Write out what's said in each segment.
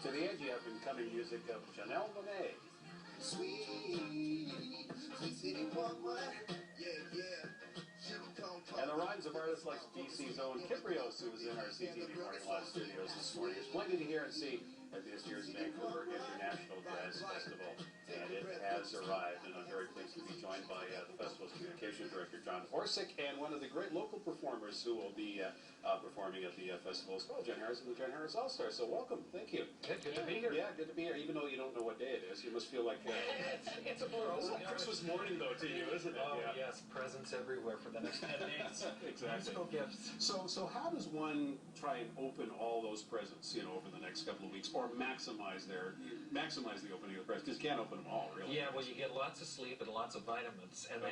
To the edgy up-and-coming music of Janelle Monáe. Sweet city woman, yeah. And the rhymes of artists like DC's own Kyprios, who was in our CTV Morning Live studios this morning. There's plenty to hear and see at this year's Vancouver International Jazz Festival, and it has arrived, and I'm very pleased to be joined by the festival's communication director, John Orysik, and one of the great local performers who will be performing at the festival as well, John Harris and the John Harris All-Stars. So welcome, thank you. Good to be here. Yeah, good to be here, even though you don't know what day it is. You must feel like... it's a blur. It's like Christmas morning, though, to you, isn't it? Oh, yeah. Yes, presents everywhere for the next 10 days. Exactly. Musical gifts. So how does one try and open all those presents, over the next couple of weeks, or maximize the opening of the presents? Because you can't open them all, really. Yeah, well, you get lots of sleep and lots of vitamins, and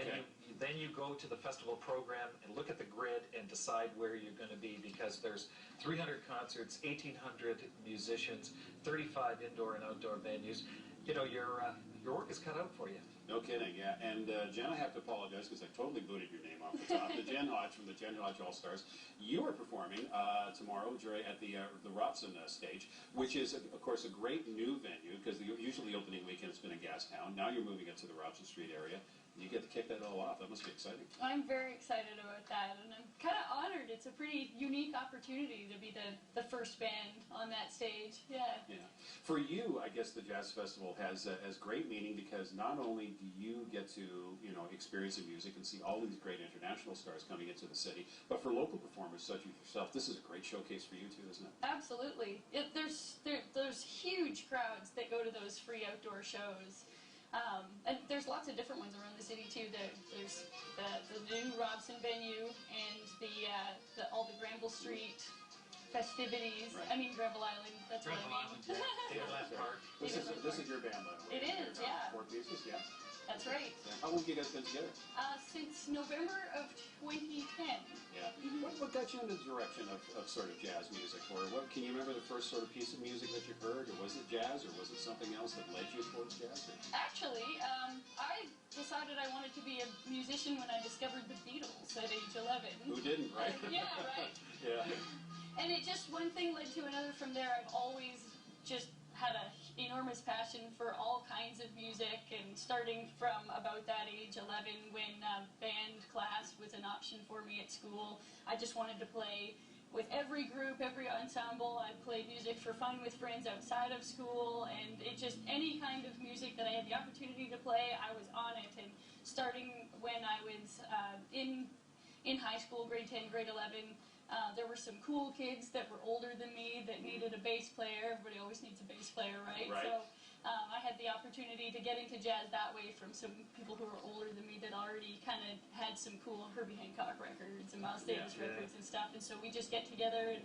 then you go to the festival program and look at the grid and decide where you're going to be, because there's 300 concerts, 1,800 musicians, 35 indoor and outdoor venues. Your work is cut out for you. No kidding, yeah. And Jen, I have to apologize because I totally booted your name off the top. The Jen Hodge from the Jen Hodge All-Stars. You are performing tomorrow at the Robson stage, which is, of course, a great new venue, because usually the opening weekend has been in Gastown. Now you're moving it to the Robson Street area. You get to kick that all off. That must be exciting. I'm very excited about that, and I'm kind of honored. It's a pretty unique opportunity to be the first band on that stage. Yeah. For you, I guess the Jazz Festival has great meaning, because not only do you get to experience the music and see all these great international stars coming into the city, but for local performers such as yourself, this is a great showcase for you too, isn't it? Absolutely. There's huge crowds that go to those free outdoor shows. And there's lots of different ones around the city too. There's the new Robson venue and all the Granville Street festivities. Right. I mean Granville Island. That's what I mean. This is your band, by the way. It is, yeah. 4 pieces, yeah. That's right. Yeah. How long have you guys been together? Since November of 2010. Yeah. What got you into the direction of sort of jazz music? Or can you remember the first sort of piece of music that you heard? Or was it jazz, or was it something else that led you towards jazz? Actually, I decided I wanted to be a musician when I discovered the Beatles at age 11. Who didn't, right? Yeah, right. Yeah. And it just, one thing led to another from there. I've always just had an enormous passion for all kinds of music, and starting from about that age, 11, when band class was an option for me at school, I just wanted to play with every group, every ensemble. I played music for fun with friends outside of school, and it just, any kind of music that I had the opportunity to play, I was on it. And starting when I was in high school, grade 10, grade 11, there were some cool kids that were older than me that needed a bass player. Everybody always needs a bass player, right? So I had the opportunity to get into jazz that way from some people who were older than me that already kind of had some cool Herbie Hancock records and Miles Davis records and stuff. And so we just get together, and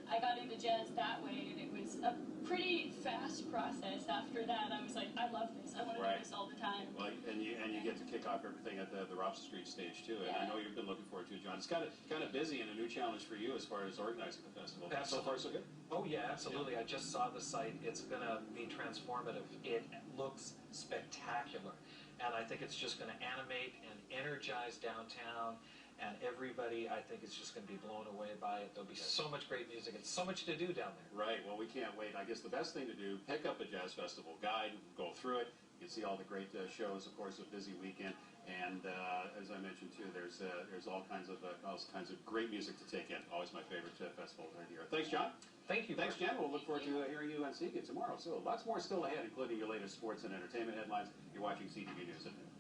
I got into jazz that way, and it was a pretty fast process after that. I was like, I love this. I want to do this all the time. Well, and you get to kick off everything at the Robson Street stage too. And I know you've been looking forward to it, John. It's kind of busy and a new challenge for you as far as organizing the festival. So far, so good? Oh, yeah, absolutely. I just saw the site. It's going to be transformative. It looks spectacular. And I think it's just going to animate and energize downtown. And everybody, I think, is just going to be blown away by it. There'll be so much great music and so much to do down there. Right. Well, we can't wait. I guess the best thing to do, pick up a Jazz Festival guide, go through it. You can see all the great shows, of course, a busy weekend. And as I mentioned, too, there's all kinds of great music to take in. Always my favorite festival right here. Thanks, John. Thank you. Thanks, Jen. We'll look forward to hearing you and seeing you tomorrow. So lots more still ahead, including your latest sports and entertainment headlines. You're watching CTV News at noon.